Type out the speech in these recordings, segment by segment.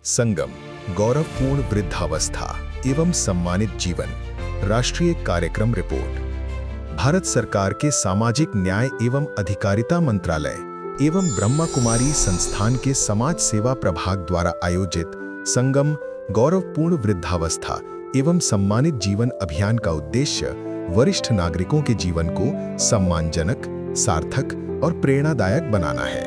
संगम, गौरवपूर्ण वृद्धावस्था एवं सम्मानित जीवन, राष्ट्रीय कार्यक्रम रिपोर्ट। भारत सरकार के सामाजिक न्याय एवं अधिकारिता मंत्रालय एवं ब्रह्मा कुमारी संस्थान के समाज सेवा प्रभाग द्वारा आयोजित संगम, गौरवपूर्ण वृद्धावस्था एवं सम्मानित जीवन अभियान का उद्देश्य वरिष्ठ नागरिकों के जीवन को सम्मानजनक, सार्थक और प्रेरणादायक बनाना है।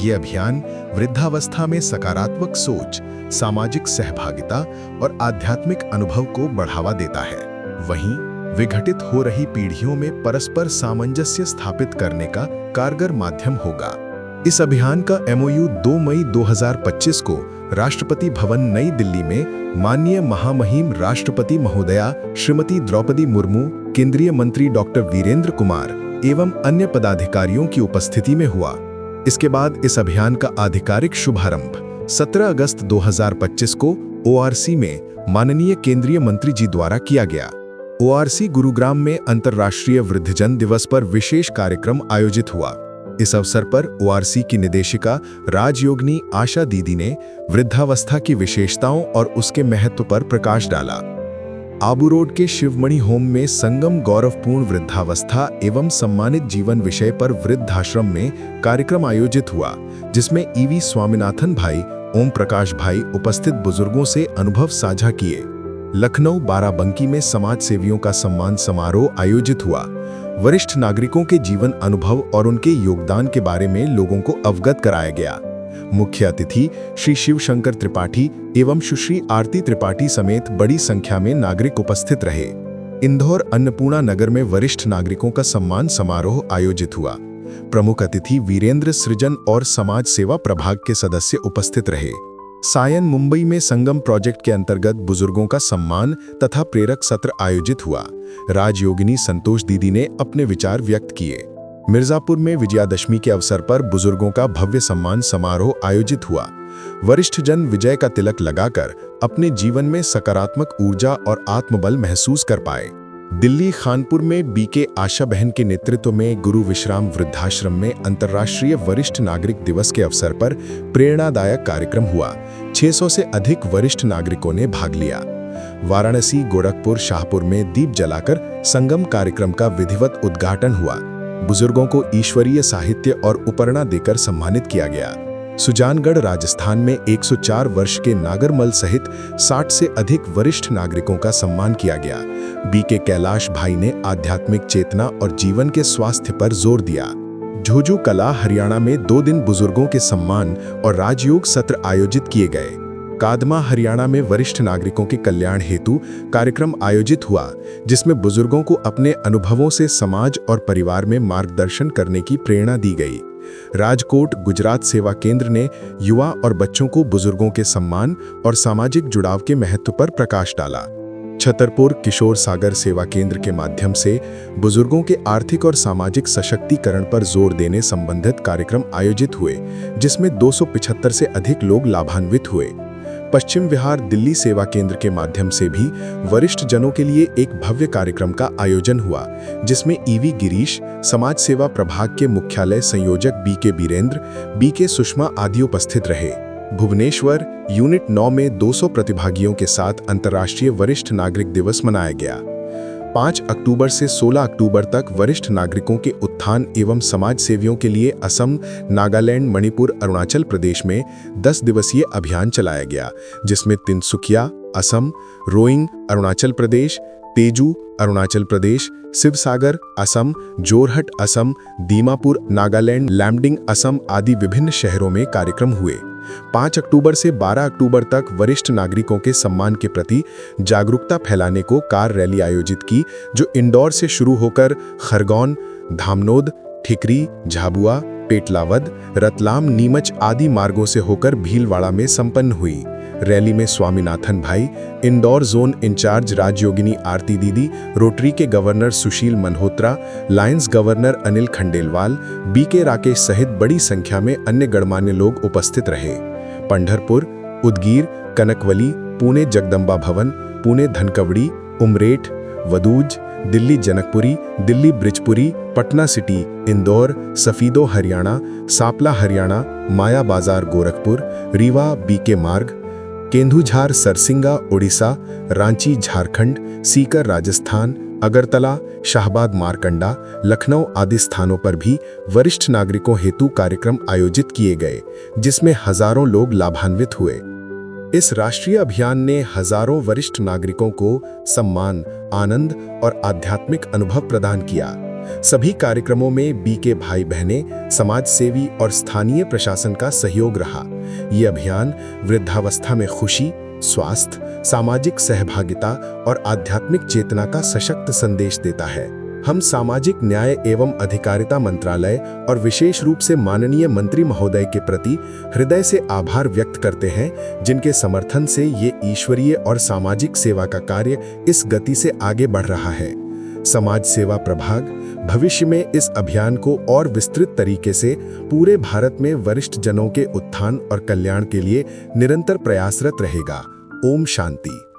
ये अभियान वृद्धावस्था में सकारात्मक सोच, सामाजिक सहभागिता और आध्यात्मिक अनुभव को बढ़ावा देता है। वहीं विघटित हो रही पीढ़ियों में परस्पर सामंजस्य स्थापित करने का कारगर माध्यम होगा। इस अभियान का MOU 2 मई 2025 को राष्ट्रपति भवन नई दिल्ली में माननीय महामहिम राष्ट्रपति महोदया श्रीमती द्रौपदी मुर्मू, केंद्रीय मंत्री डॉक्टर वीरेंद्र कुमार एवं अन्य पदाधिकारियों की उपस्थिति में हुआ। इसके बाद इस अभियान का आधिकारिक शुभारंभ 17 अगस्त 2025 को ORC में माननीय केंद्रीय मंत्री जी द्वारा किया गया। ORC गुरुग्राम में अंतर्राष्ट्रीय वृद्धजन दिवस पर विशेष कार्यक्रम आयोजित हुआ। इस अवसर पर ORC की निदेशिका राजयोगिनी आशा दीदी ने वृद्धावस्था की विशेषताओं और उसके महत्व पर प्रकाश डाला। आबू रोड के शिवमणि होम में संगम, गौरवपूर्ण वृद्धावस्था एवं सम्मानित जीवन विषय पर वृद्धाश्रम में कार्यक्रम आयोजित हुआ, जिसमें EV स्वामीनाथन भाई, ओम प्रकाश भाई उपस्थित बुजुर्गों से अनुभव साझा किए। लखनऊ बाराबंकी में समाज सेवियों का सम्मान समारोह आयोजित हुआ। वरिष्ठ नागरिकों के जीवन अनुभव और उनके योगदान के बारे में लोगों को अवगत कराया गया। मुख्य अतिथि श्री शिवशंकर त्रिपाठी एवं सुश्री आरती त्रिपाठी समेत बड़ी संख्या में नागरिक उपस्थित रहे। इंदौर अन्नपूर्णा नगर में वरिष्ठ नागरिकों का सम्मान समारोह आयोजित हुआ। प्रमुख अतिथि वीरेंद्र सृजन और समाज सेवा प्रभाग के सदस्य उपस्थित रहे। सायन मुंबई में संगम प्रोजेक्ट के अंतर्गत बुजुर्गों का सम्मान तथा प्रेरक सत्र आयोजित हुआ। राजयोगिनी संतोष दीदी ने अपने विचार व्यक्त किए। मिर्जापुर में विजयादशमी के अवसर पर बुजुर्गों का भव्य सम्मान समारोह आयोजित हुआ। वरिष्ठ जन विजय का तिलक लगाकर अपने जीवन में सकारात्मक ऊर्जा और आत्मबल महसूस कर पाए। दिल्ली खानपुर में BK आशा बहन के नेतृत्व में गुरु विश्राम वृद्धाश्रम में अंतर्राष्ट्रीय वरिष्ठ नागरिक दिवस के अवसर पर प्रेरणादायक कार्यक्रम हुआ। 600 से अधिक वरिष्ठ नागरिकों ने भाग लिया। वाराणसी, गोरखपुर, शाहपुर में दीप जलाकर संगम कार्यक्रम का विधिवत उद्घाटन हुआ। बुजुर्गों को ईश्वरीय साहित्य और उपरणा देकर सम्मानित किया गया। सुजानगढ़, राजस्थान में 104 वर्ष के नागरमल सहित 60 से अधिक वरिष्ठ नागरिकों का सम्मान किया गया। BK कैलाश भाई ने आध्यात्मिक चेतना और जीवन के स्वास्थ्य पर जोर दिया। झुंझुनू कला, हरियाणा में 2 दिन बुजुर्गों के सम्मान और राजयोग सत्र आयोजित किए गए। कादमा, हरियाणा में वरिष्ठ नागरिकों के कल्याण हेतु कार्यक्रम आयोजित हुआ, जिसमें बुजुर्गों को अपने अनुभवों से समाज और परिवार में मार्गदर्शन करने की प्रेरणा दी गई। राजकोट, गुजरात सेवा केंद्र ने युवा और बच्चों को बुजुर्गों के सम्मान और सामाजिक जुड़ाव के महत्व पर प्रकाश डाला। छतरपुर किशोर सागर सेवा केंद्र के माध्यम से बुजुर्गों के आर्थिक और सामाजिक सशक्तिकरण पर जोर देने संबंधित कार्यक्रम आयोजित हुए, जिसमें 275 से अधिक लोग लाभान्वित हुए। पश्चिम विहार दिल्ली सेवा केंद्र के माध्यम से भी वरिष्ठ जनों के लिए एक भव्य कार्यक्रम का आयोजन हुआ, जिसमें EV गिरीश, समाज सेवा प्रभाग के मुख्यालय संयोजक BK वीरेंद्र, BK सुषमा आदि उपस्थित रहे। भुवनेश्वर यूनिट 9 में 200 प्रतिभागियों के साथ अंतर्राष्ट्रीय वरिष्ठ नागरिक दिवस मनाया गया। 5 अक्टूबर से 16 अक्टूबर तक वरिष्ठ नागरिकों के उत्थान एवं समाज सेवियों के लिए असम, नागालैंड, मणिपुर, अरुणाचल प्रदेश में 10 दिवसीय अभियान चलाया गया, जिसमें तिनसुकिया, असम, रोइंग, अरुणाचल प्रदेश, तेजू, अरुणाचल प्रदेश, शिवसागर, असम, जोरहट, असम, दीमापुर, नागालैंड, लैमडिंग, असम आदि विभिन्न शहरों में कार्यक्रम हुए। 5 अक्टूबर से 12 अक्टूबर तक वरिष्ठ नागरिकों के सम्मान के प्रति जागरूकता फैलाने को कार रैली आयोजित की, जो इंदौर से शुरू होकर खरगोन, धामनोद, ठिकरी, झाबुआ, पेटलावद, रतलाम, नीमच आदि मार्गों से होकर भीलवाड़ा में संपन्न हुई। रैली में स्वामीनाथन भाई, इंदौर जोन इंचार्ज राजयोगिनी आरती दीदी, रोटरी के governor Sushil Malhotra, Lions governor Anil Khandelwal, BK Rakesh सहित बड़ी संख्या में अन्य गणमान्य लोग उपस्थित रहे। पंढरपुर, उदगीर, कनकवली, पुणे जगदम्बा भवन, पुणे धनकवड़ी, उमरेठ, वदूज, दिल्ली जनकपुरी, दिल्ली ब्रिजपुरी, पटना सिटी, इंदौर, सफीदो हरियाणा, सापला हरियाणा, माया बाजार गोरखपुर, रीवा BK मार्ग, केंदुझार सरसिंगा उड़ीसा, रांची झारखंड, सीकर राजस्थान, अगरतला, शाहबाद मारकंडा, लखनऊ आदि स्थानों पर भी वरिष्ठ नागरिकों हेतु कार्यक्रम आयोजित किए गए, जिसमें हजारों लोग लाभान्वित हुए। इस राष्ट्रीय अभियान ने हजारों वरिष्ठ नागरिकों को सम्मान, आनंद और आध्यात्मिक अनुभव प्रदान किया। सभी कार्यक्रमों में बीके भाई बहनें, समाजसेवी और स्थानीय प्रशासन का सहयोग रहा। ये अभियान वृद्धावस्था में खुशी, स्वास्थ्य, सामाजिक सहभागिता और आध्यात्मिक चेतना का सशक्त संदेश देता है। हम सामाजिक न्याय एवं अधिकारिता मंत्रालय और विशेष रूप से माननीय मंत्री महोदय के प्रति हृदय से आभार व्यक्त करते हैं, जिनके समर्थन से ये ईश्वरीय और सामाजिक सेवा का कार्य इस गति से आगे बढ़ रहा है। समाज सेवा प्रभाग भविष्य में इस अभियान को और विस्तृत तरीके से पूरे भारत में वरिष्ठ जनों के उत्थान और कल्याण के लिए निरंतर प्रयासरत रहेगा। ओम शांति।